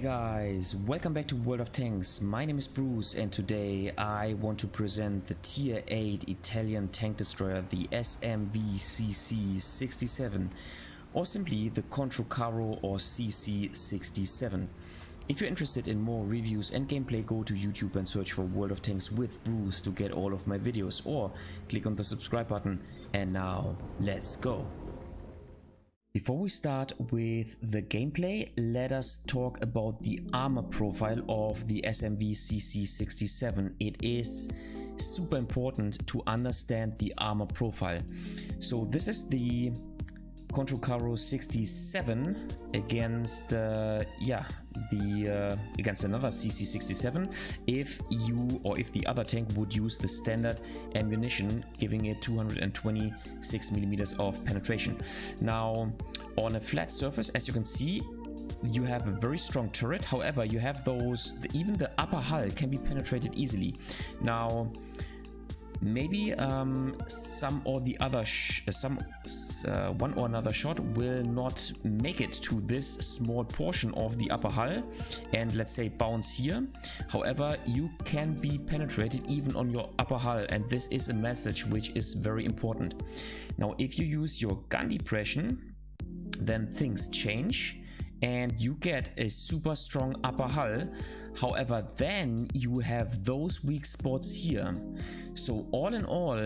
Hey guys, welcome back to World of Tanks. My name is Bruce and today I want to present the Tier 8 Italian tank destroyer, the SMV CC-67, or simply the oooBRUCEooo or CC-67. If you're interested in more reviews and gameplay, go to YouTube and search for World of Tanks with Bruce to get all of my videos, or click on the subscribe button. And now, let's go! Before we start with the gameplay, let us talk about the armor profile of the SMV CC-67. It is super important to understand the armor profile. So this is the oooBRUCEooo 67 against against another CC-67 if the other tank would use the standard ammunition, giving it 226mm of penetration. Now on a flat surface, as you can see, you have a very strong turret. However, you have even the upper hull can be penetrated easily. Now maybe one or another shot will not make it to this small portion of the upper hull and let's say bounce here. However, you can be penetrated even on your upper hull, and this is a message which is very important. Now if you use your gun depression, then things change and you get a super strong upper hull. However, then you have those weak spots here. So all in all,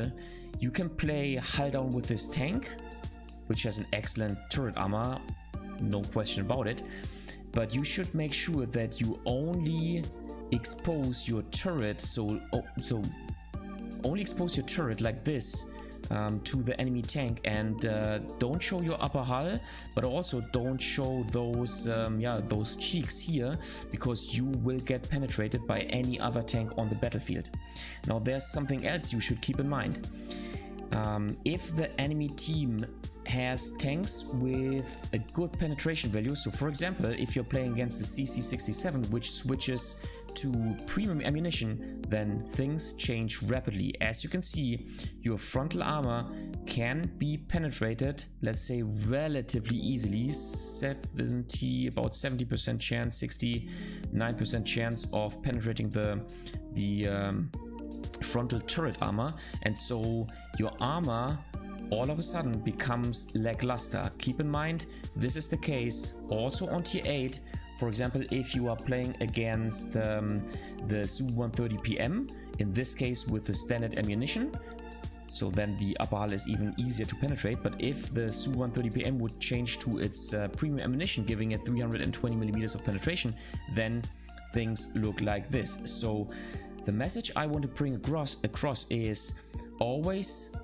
you can play hull down with this tank, which has an excellent turret armor, no question about it. But you should make sure that you only expose your turret, only expose your turret like this to the enemy tank, and don't show your upper hull, but also don't show those cheeks here, because you will get penetrated by any other tank on the battlefield. Now there's something else you should keep in mind. If the enemy team has tanks with a good penetration value, so for example, if you're playing against the CC-67 which switches to premium ammunition, then things change rapidly. As you can see, your frontal armor can be penetrated, let's say relatively easily, about 70% chance, 69% chance of penetrating the frontal turret armor, and so your armor all of a sudden becomes lackluster. Keep in mind, this is the case also on tier 8. For example, if you are playing against the Su-130 PM, in this case with the standard ammunition, so then the upper hull is even easier to penetrate. But if the Su-130 PM would change to its premium ammunition, giving it 320mm of penetration, then things look like this. So the message I want to bring across is always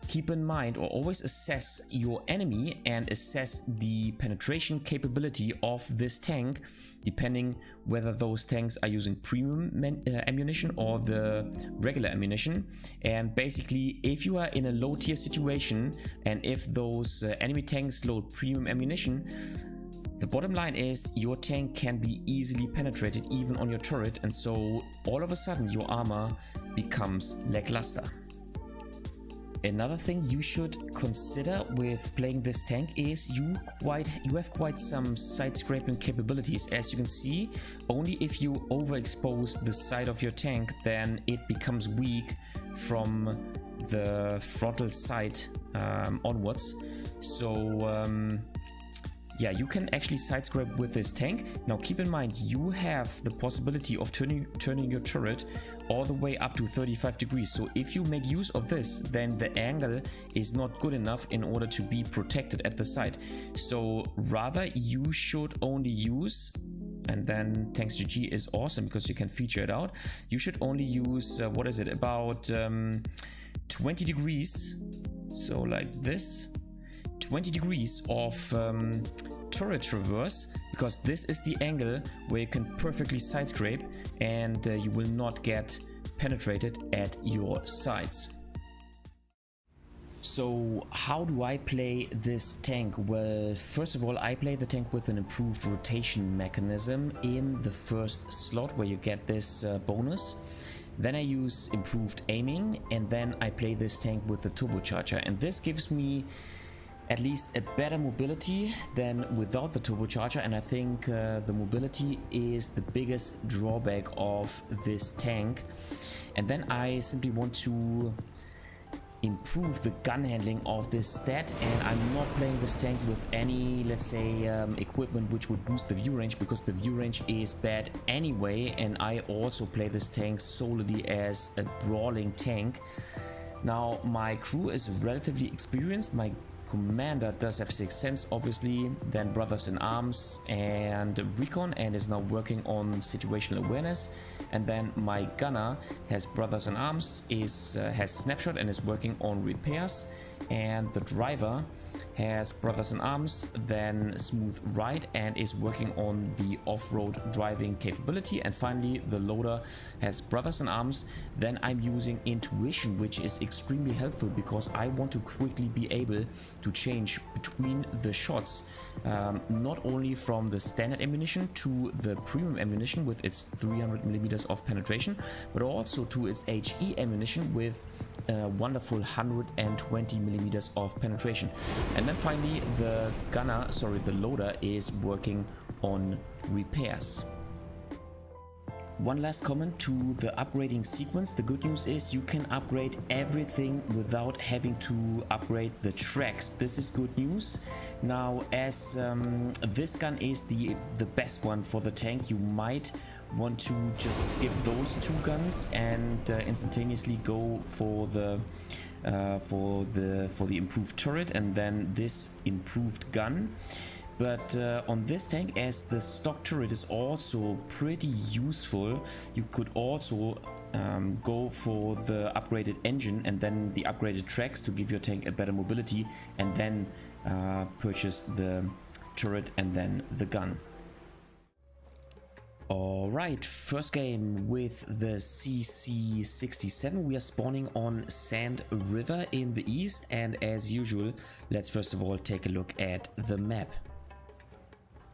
keep in mind, or always assess your enemy and assess the penetration capability of this tank, depending whether those tanks are using premium ammunition or the regular ammunition. And basically, if you are in a low tier situation and if those enemy tanks load premium ammunition, the bottom line is your tank can be easily penetrated even on your turret, and so all of a sudden your armor becomes lackluster. Another thing you should consider with playing this tank is you have quite some side scraping capabilities. As you can see, only if you overexpose the side of your tank, then it becomes weak from the frontal side onwards. So yeah, you can actually side scrape with this tank. Now keep in mind, you have the possibility of turning your turret all the way up to 35 degrees. So if you make use of this, then the angle is not good enough in order to be protected at the side. So rather you should only use, and then Tanks GG is awesome because you can feature it out, you should only use what is it, about 20 degrees, so like this, 20 degrees of turret traverse, because this is the angle where you can perfectly side scrape and you will not get penetrated at your sides. So how do I play this tank? Well, first of all, I play the tank with an improved rotation mechanism in the first slot where you get this bonus. Then I use improved aiming, and then I play this tank with the turbocharger, and this gives me at least a better mobility than without the turbocharger, and I think the mobility is the biggest drawback of this tank. And then I simply want to improve the gun handling of this stat, and I'm not playing this tank with any, let's say, equipment which would boost the view range, because the view range is bad anyway, and I also play this tank solely as a brawling tank. Now my crew is relatively experienced. My commander does have 6th sense, obviously, then Brothers in Arms and Recon, and is now working on situational awareness. And then my gunner has Brothers in Arms, has Snapshot and is working on repairs. And the driver has Brothers in Arms, then Smooth Ride, and is working on the off-road driving capability. And finally the loader has Brothers in Arms. Then I'm using Intuition, which is extremely helpful because I want to quickly be able to change between the shots, not only from the standard ammunition to the premium ammunition with its 300mm of penetration, but also to its HE ammunition with a wonderful 120mm of penetration. And then finally the loader is working on repairs. One last comment to the upgrading sequence. The good news is you can upgrade everything without having to upgrade the tracks. This is good news. Now, as this gun is the best one for the tank, you might want to just skip those two guns and instantaneously go for the improved turret and then this improved gun. But on this tank, as the stock turret is also pretty useful, you could also go for the upgraded engine and then the upgraded tracks to give your tank a better mobility, and then purchase the turret and then the gun. Alright, first game with the CC-67. We are spawning on Sand River in the east, and as usual, let's first of all take a look at the map.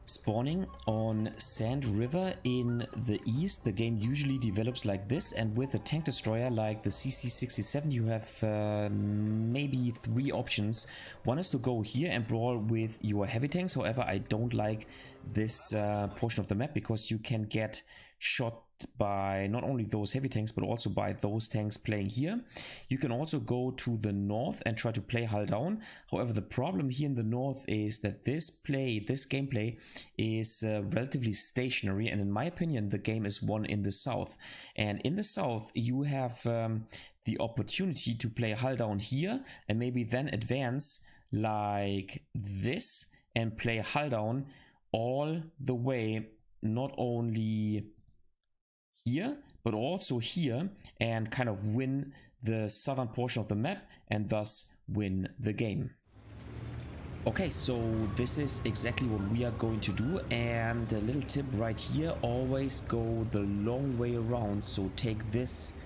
Spawning on Sand River in the east, the game usually develops like this, and with a tank destroyer like the CC-67 you have maybe 3 options. One is to go here and brawl with your heavy tanks. However, I don't like this portion of the map because you can get shot by not only those heavy tanks but also by those tanks playing here. You can also go to the north and try to play hull down. However, the problem here in the north is that this gameplay is relatively stationary, and in my opinion the game is won in the south. And in the south you have the opportunity to play hull down here and maybe then advance like this and play hull down all the way, not only here but also here, and kind of win the southern portion of the map and thus win the game. Okay, so this is exactly what we are going to do, and a little tip right here: always go the long way around. So take this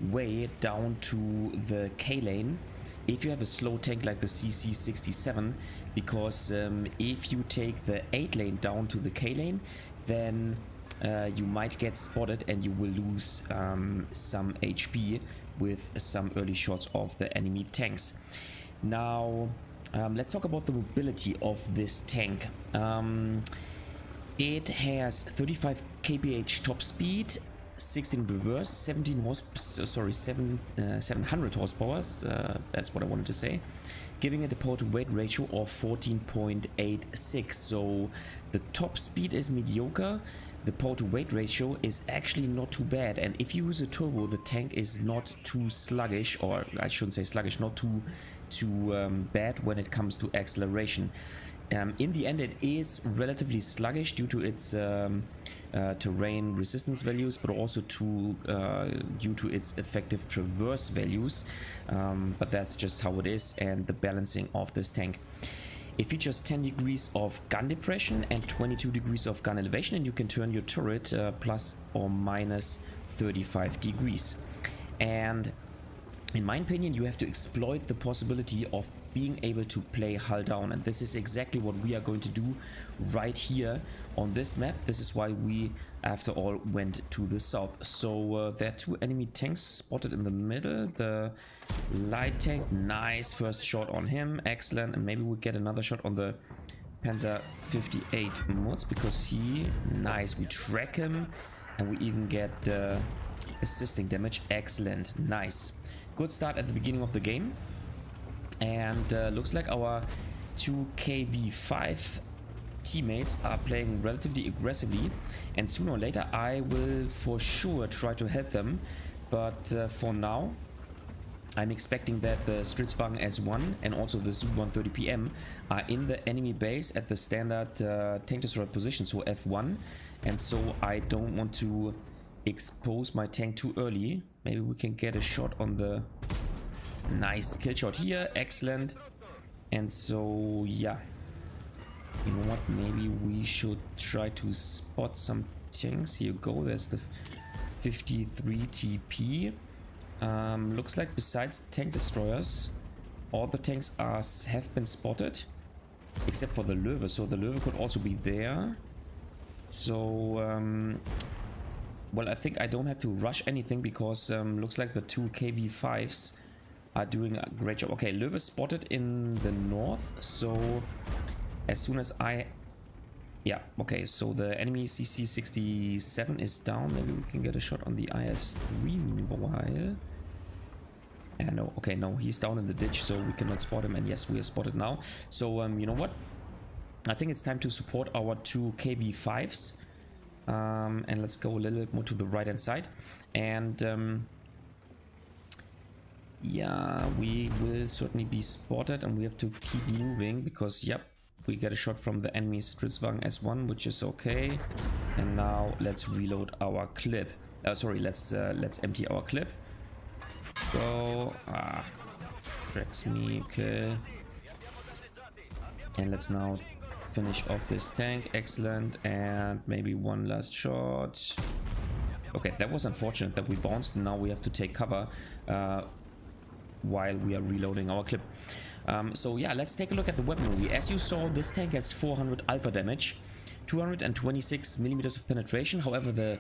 way down to the K lane if you have a slow tank like the CC-67, because if you take the 8 lane down to the K lane, then you might get spotted and you will lose some HP with some early shots of the enemy tanks. Now let's talk about the mobility of this tank. It has 35 kph top speed, 16 reverse, 700 horsepower, that's what I wanted to say, giving it a power to weight ratio of 14.86. so the top speed is mediocre, the power to weight ratio is actually not too bad, and if you use a turbo the tank is not too sluggish, or I shouldn't say sluggish, not too bad when it comes to acceleration. In the end it is relatively sluggish due to its terrain resistance values, but also due to its effective traverse values, but that's just how it is, and the balancing of this tank. It features 10 degrees of gun depression and 22 degrees of gun elevation, and you can turn your turret plus or minus 35 degrees. And in my opinion, you have to exploit the possibility of being able to play hull down, and this is exactly what we are going to do right here on this map. This is why we, after all, went to the south. So there are 2 enemy tanks spotted in the middle. The light tank, nice first shot on him, excellent, and maybe we get another shot on the Panzer 58 mods because he, nice, we track him and we even get assisting damage, excellent, nice. Good start at the beginning of the game, and looks like our 2 KV5 teammates are playing relatively aggressively, and sooner or later I will for sure try to help them, but for now I'm expecting that the Stridswagen S1 and also the Su-130 PM are in the enemy base at the standard tank destroyer position, so F1, and so I don't want to expose my tank too early. Maybe we can get a shot on the nice kill shot here, excellent. And so yeah, you know what, maybe we should try to spot some tanks. Here you go, there's the 53 TP. Looks like besides tank destroyers all the tanks have been spotted except for the Löwe, so the Löwe could also be there. So well, I think I don't have to rush anything because looks like the 2 KV5s are doing a great job. Okay, Löwe spotted in the north, so as soon as yeah, okay, so the enemy CC-67 is down. Maybe we can get a shot on the IS-3 meanwhile. And no, okay, no, he's down in the ditch, so we cannot spot him, and yes, we are spotted now. So you know what, I think it's time to support our 2 KV5s. And let's go a little bit more to the right hand side, and yeah, we will certainly be spotted and we have to keep moving because yep, we get a shot from the enemy Stridswagen S1, which is okay. And now let's reload our clip. Sorry, let's empty our clip. Go. Tracks me, okay. And let's now finish off this tank, excellent, and maybe one last shot. Okay, that was unfortunate that we bounced. Now we have to take cover while we are reloading our clip. So yeah, let's take a look at the weaponry. As you saw, this tank has 400 alpha damage, 226 millimeters of penetration. However, the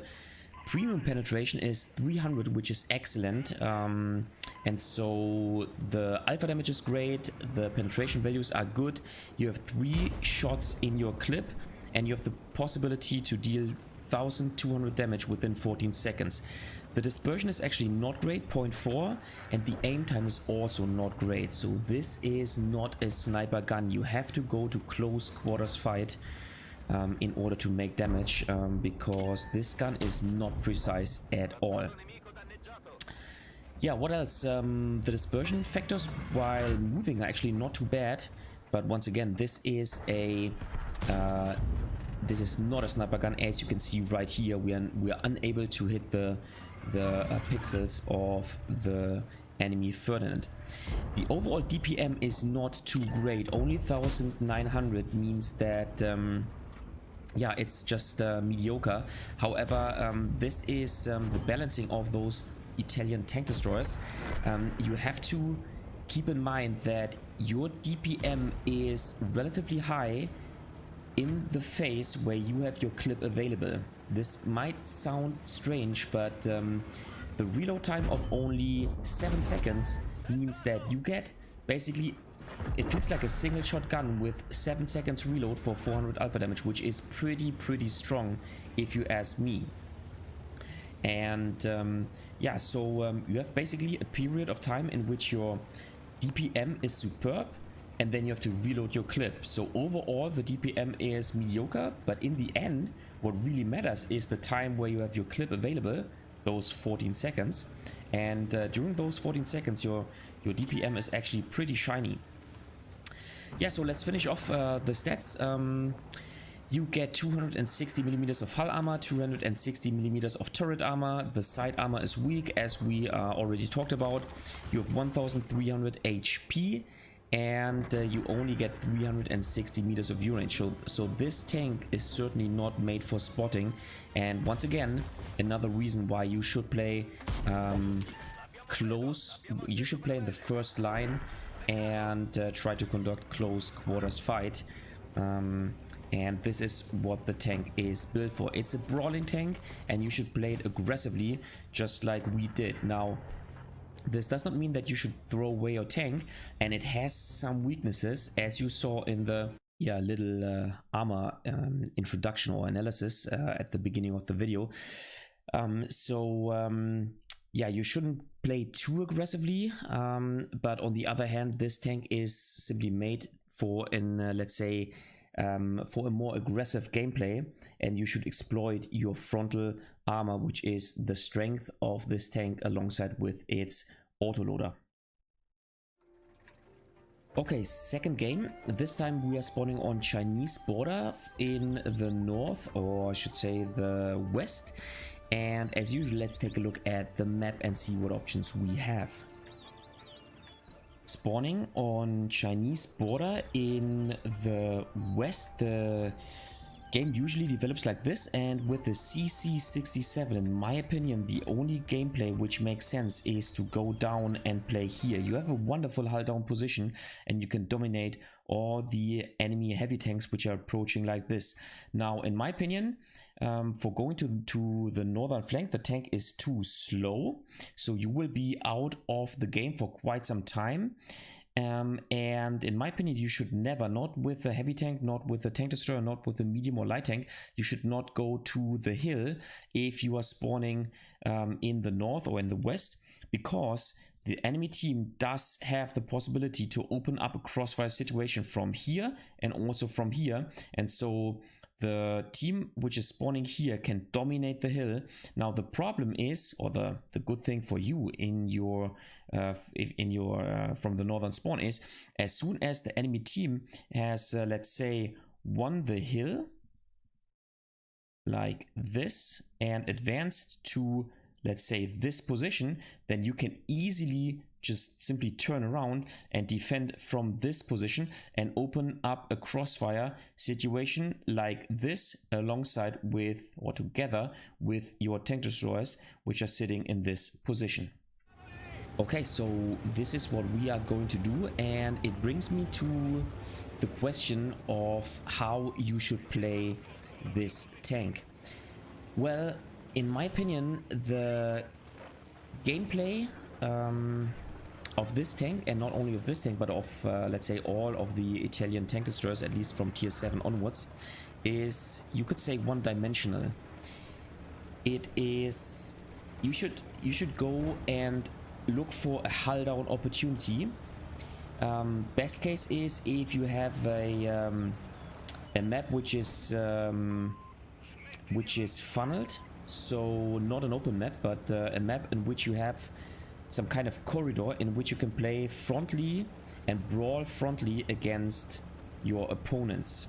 premium penetration is 300, which is excellent. And so the alpha damage is great, the penetration values are good. You have 3 shots in your clip and you have the possibility to deal 1200 damage within 14 seconds. The dispersion is actually not great, 0.4, and the aim time is also not great. So this is not a sniper gun. You have to go to close quarters fight in order to make damage, because this gun is not precise at all. Yeah, what else? The dispersion factors while moving are actually not too bad, but once again, this is not a sniper gun. As you can see right here, we are unable to hit the pixels of the enemy Ferdinand. The overall DPM is not too great. Only 1900 means that yeah, it's just mediocre. However, this is the balancing of those Italian tank destroyers. You have to keep in mind that your DPM is relatively high in the phase where you have your clip available. This might sound strange, but the reload time of only 7 seconds means that you get basically, it feels like a single shot gun with 7 seconds reload for 400 alpha damage, which is pretty strong if you ask me. And yeah, so you have basically a period of time in which your DPM is superb, and then you have to reload your clip. So overall the DPM is mediocre, but in the end what really matters is the time where you have your clip available, those 14 seconds, and during those 14 seconds your DPM is actually pretty shiny. Yeah, so let's finish off the stats. You get 260 millimeters of hull armor, 260 millimeters of turret armor. The side armor is weak, as we already talked about. You have 1300 HP, and you only get 360 meters of view range. So this tank is certainly not made for spotting. And once again, another reason why you should play close, you should play in the first line and try to conduct close quarters fight. And this is what the tank is built for. It's a brawling tank and you should play it aggressively, just like we did. Now, this does not mean that you should throw away your tank, and it has some weaknesses, as you saw in the little armor introduction or analysis at the beginning of the video. Yeah, you shouldn't play too aggressively, but on the other hand, this tank is simply made for let's say for a more aggressive gameplay, and you should exploit your frontal armor, which is the strength of this tank, alongside with its autoloader. Okay, second game. This time we are spawning on Chinese border in the north, or I should say the west. And as usual, let's take a look at the map and see what options we have. Spawning on Chinese border in the west, the game usually develops like this, and with the CC-67, in my opinion, the only gameplay which makes sense is to go down and play here. You have a wonderful hull down position and you can dominate all the enemy heavy tanks which are approaching like this. Now, in my opinion, for going to the northern flank, the tank is too slow, so you will be out of the game for quite some time. And in my opinion, you should never, not with a heavy tank, not with a tank destroyer, not with a medium or light tank, you should not go to the hill if you are spawning in the north or in the west, because the enemy team does have the possibility to open up a crossfire situation from here and also from here. And so the team which is spawning here can dominate the hill. Now the problem is, or the good thing for you in your from the northern spawn is, as soon as the enemy team has let's say won the hill like this and advanced to, let's say, this position, then you can easily just simply turn around and defend from this position and open up a crossfire situation like this, alongside with, or together with, your tank destroyers which are sitting in this position. Okay, so this is what we are going to do, and it brings me to the question of how you should play this tank. Well, in my opinion, the gameplay of this tank, and not only of this tank, but of let's say all of the Italian tank destroyers, at least from tier 7 onwards, is, you could say, one-dimensional. It is, you should go and look for a hull down opportunity. Best case is if you have a map which is funneled, so not an open map, but a map in which you have some kind of corridor in which you can play frontally and brawl frontally against your opponents.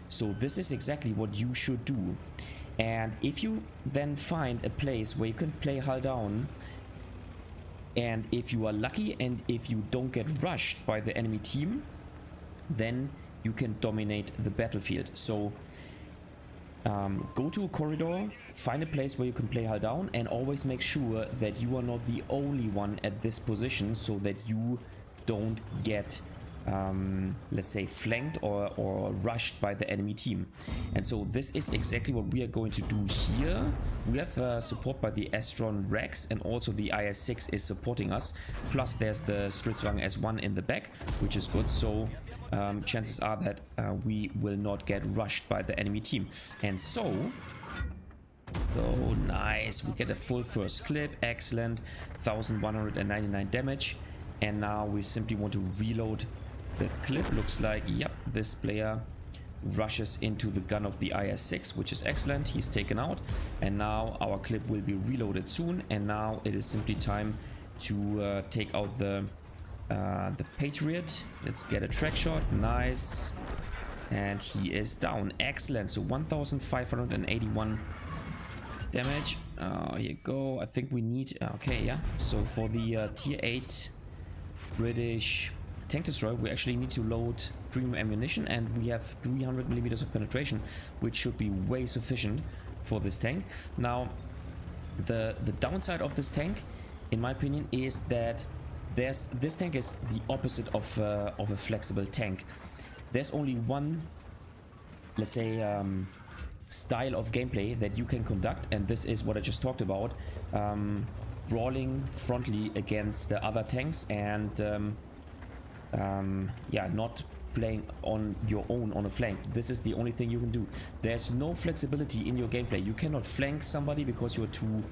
So this is exactly what you should do. And if you then find a place where you can play hull down, and if you are lucky and if you don't get rushed by the enemy team, then you can dominate the battlefield. So go to a corridor, find a place where you can play hull down, and always make sure that you are not the only one at this position, so that you don't get let's say flanked or rushed by the enemy team. And so this is exactly what we are going to do here. We have support by the Astron Rex, and also the IS-6 is supporting us, plus there's the Stritzwagen S1 in the back, which is good. So chances are that we will not get rushed by the enemy team. And so, oh nice, we get a full first clip, excellent, 1199 damage. And now we simply want to reload the clip. Looks like, yep, this player rushes into the gun of the IS-6, which is excellent. He's taken out, and now our clip will be reloaded soon. And now it is simply time to take out the Patriot. Let's get a track shot. Nice, and he is down. Excellent. So 1581 damage. Here you go. I think we need, okay, yeah, so for the tier 8 British tank destroyer, we actually need to load premium ammunition, and we have 300mm of penetration, which should be way sufficient for this tank. Now, the downside of this tank in my opinion, is that this tank is the opposite of a flexible tank. There's only one, let's say, style of gameplay that you can conduct, and this is what I just talked about, brawling frontally against the other tanks, and yeah, not playing on your own on a flank. This is the only thing you can do. There's no flexibility in your gameplay. You cannot flank somebody because you're too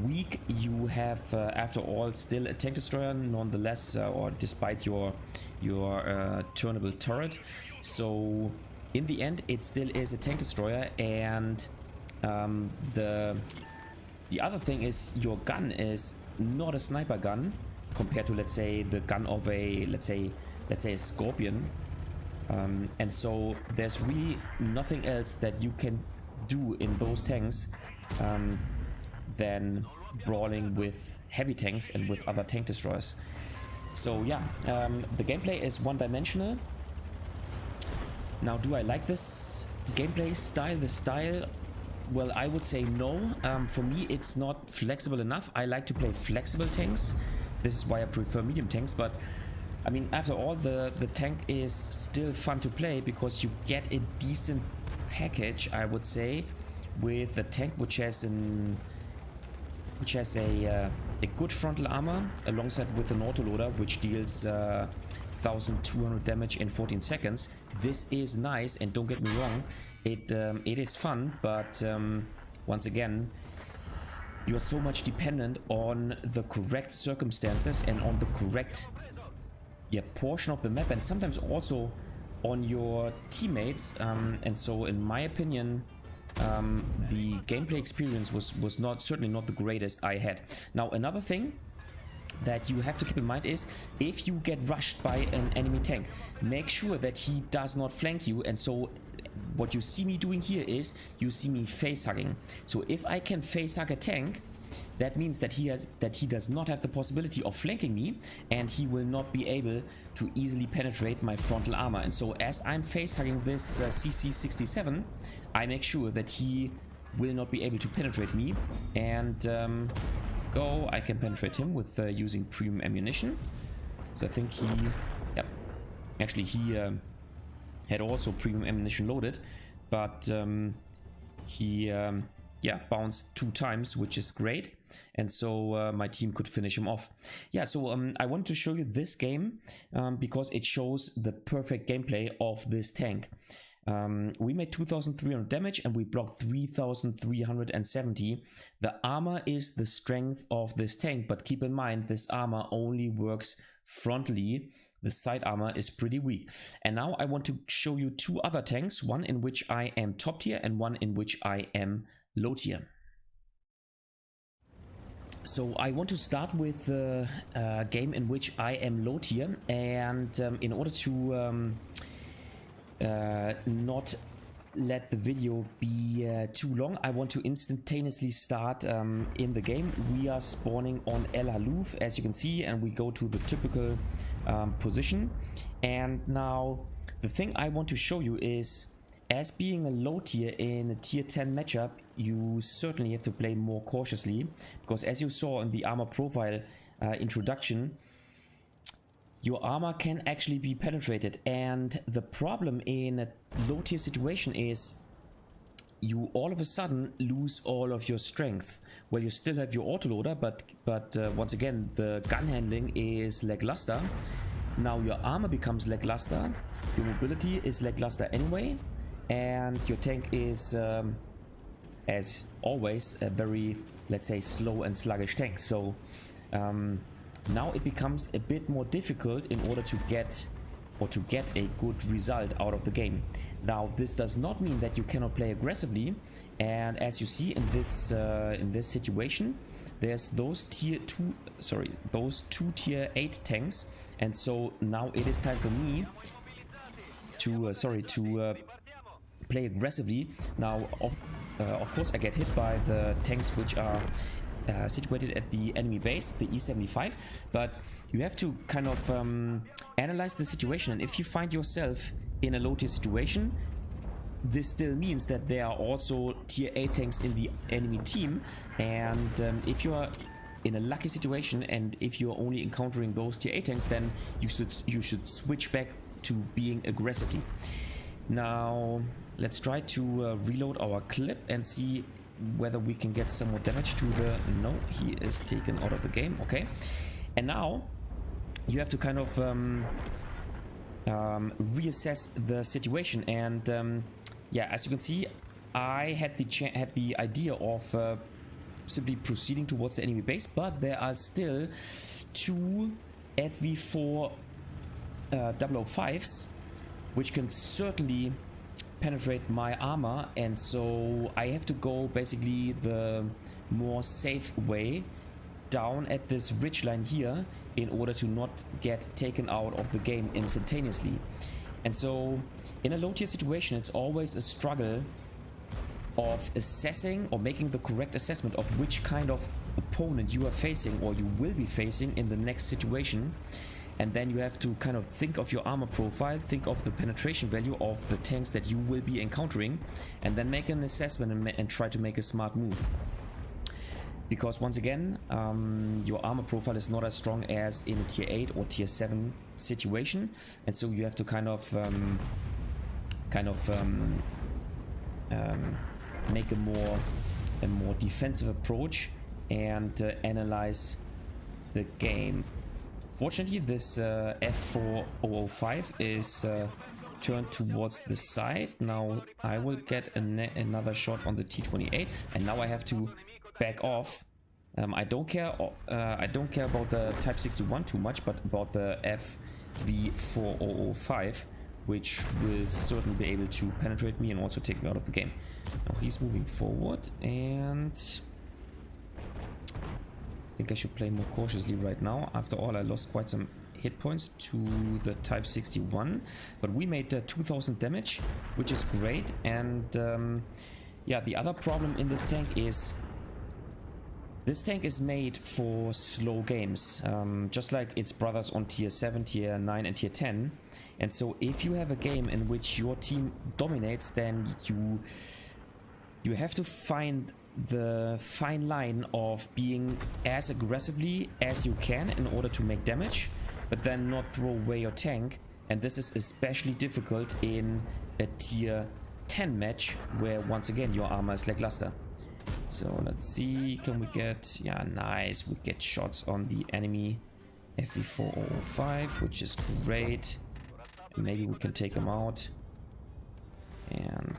weak. You have, after all, still a tank destroyer nonetheless, or despite your turnable turret. So in the end, it still is a tank destroyer, and the other thing is your gun is not a sniper gun compared to, let's say, the gun of a let's say a Scorpion, and so there's really nothing else that you can do in those tanks than brawling with heavy tanks and with other tank destroyers. So yeah, the gameplay is one-dimensional. Now, do I like this gameplay style, the style? Well, I would say no. For me, it's not flexible enough. I like to play flexible tanks. This is why I prefer medium tanks, but I mean, after all, the tank is still fun to play because you get a decent package, I would say, with a tank which has a good frontal armor alongside with an autoloader which deals 1200 damage in 14 seconds. This is nice, and don't get me wrong, it is fun, but once again, you are so much dependent on the correct circumstances and on the correct portion of the map, and sometimes also on your teammates, and so in my opinion, the gameplay experience was certainly not the greatest I had. Now, another thing that you have to keep in mind is, if you get rushed by an enemy tank, make sure that he does not flank you. And so what you see me doing here is, you see me face hugging. So if I can face hug a tank, that means that he does not have the possibility of flanking me, and he will not be able to easily penetrate my frontal armor. And so as I'm face hugging this CC-67, I make sure that he will not be able to penetrate me, and I can penetrate him with using premium ammunition. So I think he, actually he had also premium ammunition loaded, but he bounced 2 times, which is great, and so my team could finish him off. So I wanted to show you this game because it shows the perfect gameplay of this tank. We made 2300 damage and we blocked 3370. The armor is the strength of this tank, but keep in mind, this armor only works frontally. The side armor is pretty weak. And now I want to show you 2 other tanks, one in which I am top tier and one in which I am low tier. So I want to start with the game in which I am low tier, and in order to not let the video be too long, I want to instantaneously start in the game. We are spawning on El Haluf, as you can see, and we go to the typical position. And now the thing I want to show you is, as being a low tier in a tier 10 matchup, you certainly have to play more cautiously, because as you saw in the armor profile introduction, your armor can actually be penetrated, and the problem in a low tier situation is you all of a sudden lose all of your strength. Well, you still have your autoloader, but once again, the gun handling is lackluster. Now your armor becomes lackluster, your mobility is lackluster anyway, and your tank is, as always, a very, let's say, slow and sluggish tank. So now it becomes a bit more difficult in order to get a good result out of the game. Now, this does not mean that you cannot play aggressively, and as you see in this situation, there's those two tier 8 tanks, and so now it is time for me to play aggressively. Now, of course, I get hit by the tanks which are situated at the enemy base, the E75, but you have to kind of analyze the situation, and if you find yourself in a low tier situation, this still means that there are also tier 8 tanks in the enemy team, and if you are in a lucky situation, and if you're only encountering those tier 8 tanks, then you should switch back to being aggressively. Now let's try to reload our clip and see whether we can get some more damage to the... No, he is taken out of the game. Okay, and now you have to kind of reassess the situation. And yeah, as you can see, I had the idea of simply proceeding towards the enemy base, but there are still 2 FV4 005s which can certainly penetrate my armor, and so I have to go basically the more safe way down at this ridgeline here in order to not get taken out of the game instantaneously. And so in a low tier situation, it's always a struggle of assessing or making the correct assessment of which kind of opponent you are facing or you will be facing in the next situation. And then you have to kind of think of your armor profile, think of the penetration value of the tanks that you will be encountering, and then make an assessment and try to make a smart move. Because once again, your armor profile is not as strong as in a tier 8 or tier 7 situation, and so you have to kind of make a more defensive approach and analyze the game. Fortunately, this F4005 is turned towards the side. Now I will get another shot on the T28, and now I have to back off. I don't care about the Type 61 too much, but about the FV4005, which will certainly be able to penetrate me and also take me out of the game. Now he's moving forward, and I think I should play more cautiously right now. After all, I lost quite some hit points to the Type 61, but we made 2000 damage, which is great. And yeah, the other problem in this tank is this tank is made for slow games, just like its brothers on tier 7, tier 9 and tier 10. And so if you have a game in which your team dominates, then you have to find the fine line of being as aggressively as you can in order to make damage, but then not throw away your tank. And this is especially difficult in a tier 10 match where once again your armor is lackluster. So let's see, can we get... Yeah, nice, we get shots on the enemy FV4005, which is great. And maybe we can take him out. And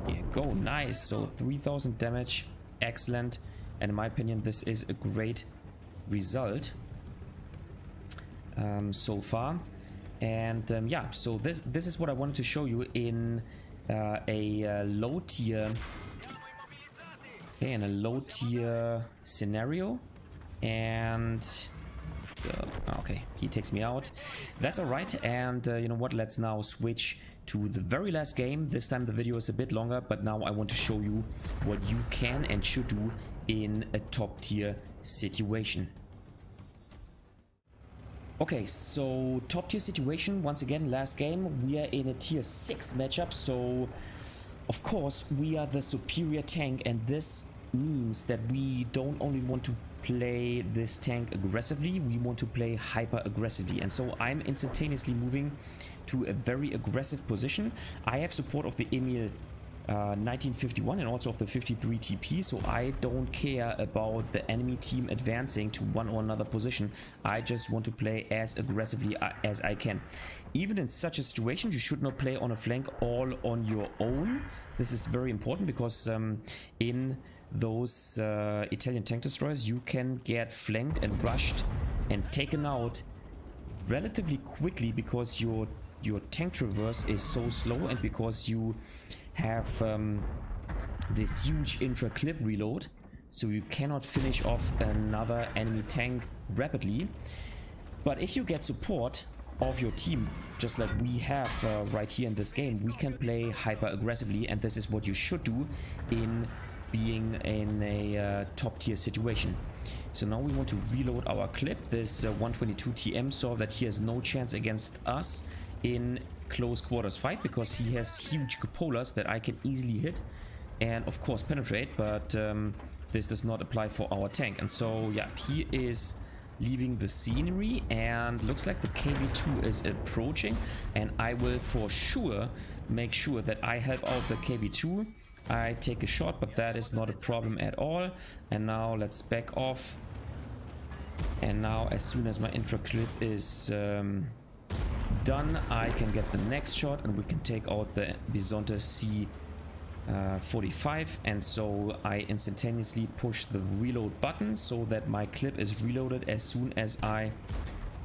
yeah, go, nice. So 3000 damage, excellent. And in my opinion, this is a great result so far. And yeah, so this is what I wanted to show you in a low tier, in a low tier scenario. And okay, he takes me out. That's all right. And you know what, let's now switch to the very last game. This time the video is a bit longer, but now I want to show you what you can and should do in a top tier situation. Okay, so top tier situation, once again, last game, we are in a tier 6 matchup, so of course we are the superior tank, and this means that we don't only want to play this tank aggressively, we want to play hyper aggressively. And so I'm instantaneously moving to a very aggressive position. I have support of the Emil 1951 and also of the 53 TP, so I don't care about the enemy team advancing to one or another position. I just want to play as aggressively as I can. Even in such a situation, you should not play on a flank all on your own. This is very important because in those Italian tank destroyers you can get flanked and rushed and taken out relatively quickly because your tank traverse is so slow, and because you have this huge intra-clip reload, so you cannot finish off another enemy tank rapidly. But if you get support of your team, just like we have right here in this game, we can play hyper aggressively, and this is what you should do in being in a top tier situation. So now we want to reload our clip. This 122 TM saw that he has no chance against us in close quarters fight because he has huge cupolas that I can easily hit and of course penetrate, but this does not apply for our tank. And so yeah, he is leaving the scenery, and looks like the KV-2 is approaching, and I will for sure make sure that I help out the KV-2. I take a shot, but that is not a problem at all. And now let's back off, and now as soon as my intro clip is done, I can get the next shot and we can take out the Bisonte C-45. And so I instantaneously push the reload button so that my clip is reloaded as soon as I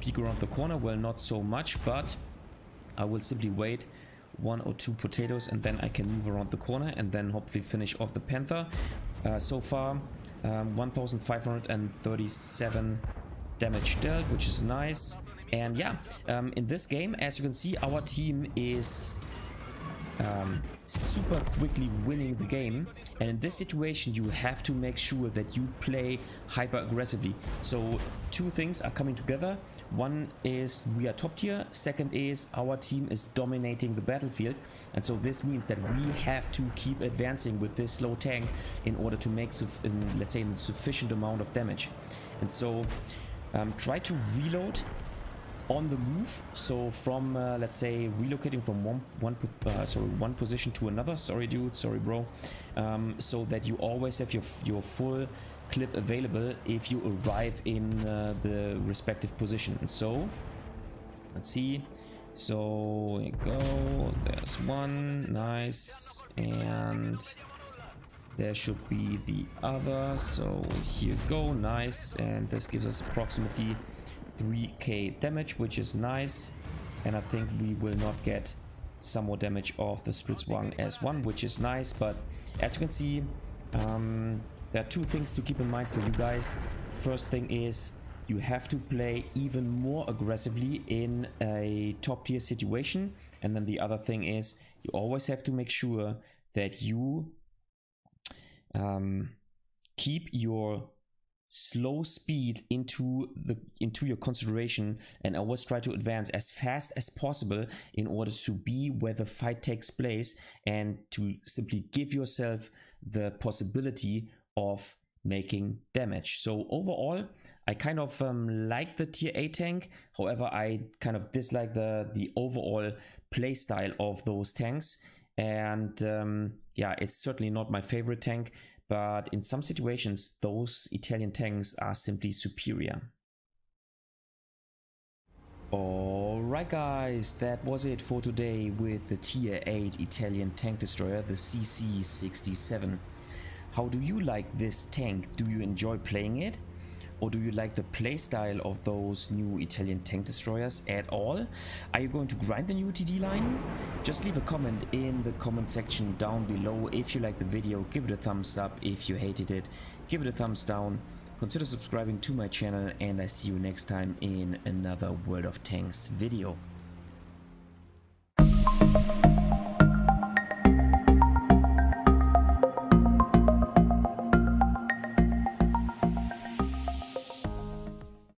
peek around the corner. Well, not so much, but I will simply wait 1 or 2 potatoes and then I can move around the corner and then hopefully finish off the Panther. So far 1537 damage dealt, which is nice. And yeah, in this game, as you can see, our team is super quickly winning the game, and in this situation you have to make sure that you play hyper aggressively. So 2 things are coming together. One is we are top tier, second is our team is dominating the battlefield, and so this means that we have to keep advancing with this slow tank in order to make let's say a sufficient amount of damage. And so try to reload on the move, so from let's say relocating from one position to another, sorry dude, sorry bro, so that you always have your full clip available if you arrive in the respective position. And so let's see, so here we go, there's one, nice, and there should be the other, so here we go, nice, and this gives us approximately 3k damage, which is nice. And I think we will not get some more damage off the Stritzwang S1, which is nice. But as you can see, there are 2 things to keep in mind for you guys. First thing is you have to play even more aggressively in a top tier situation, and then the other thing is you always have to make sure that you keep your slow speed into your consideration, and always try to advance as fast as possible in order to be where the fight takes place and to simply give yourself the possibility of making damage. So overall, I kind of like the tier A tank. However, I kind of dislike the overall playstyle of those tanks, and yeah, it's certainly not my favorite tank. But in some situations, those Italian tanks are simply superior. Alright guys, that was it for today with the tier 8 Italian tank destroyer, the CC-67. How do you like this tank? Do you enjoy playing it? Or do you like the playstyle of those new Italian tank destroyers at all? Are you going to grind the new TD line? Just leave a comment in the comment section down below. If you liked the video, give it a thumbs up. If you hated it, give it a thumbs down. Consider subscribing to my channel, and I see you next time in another World of Tanks video.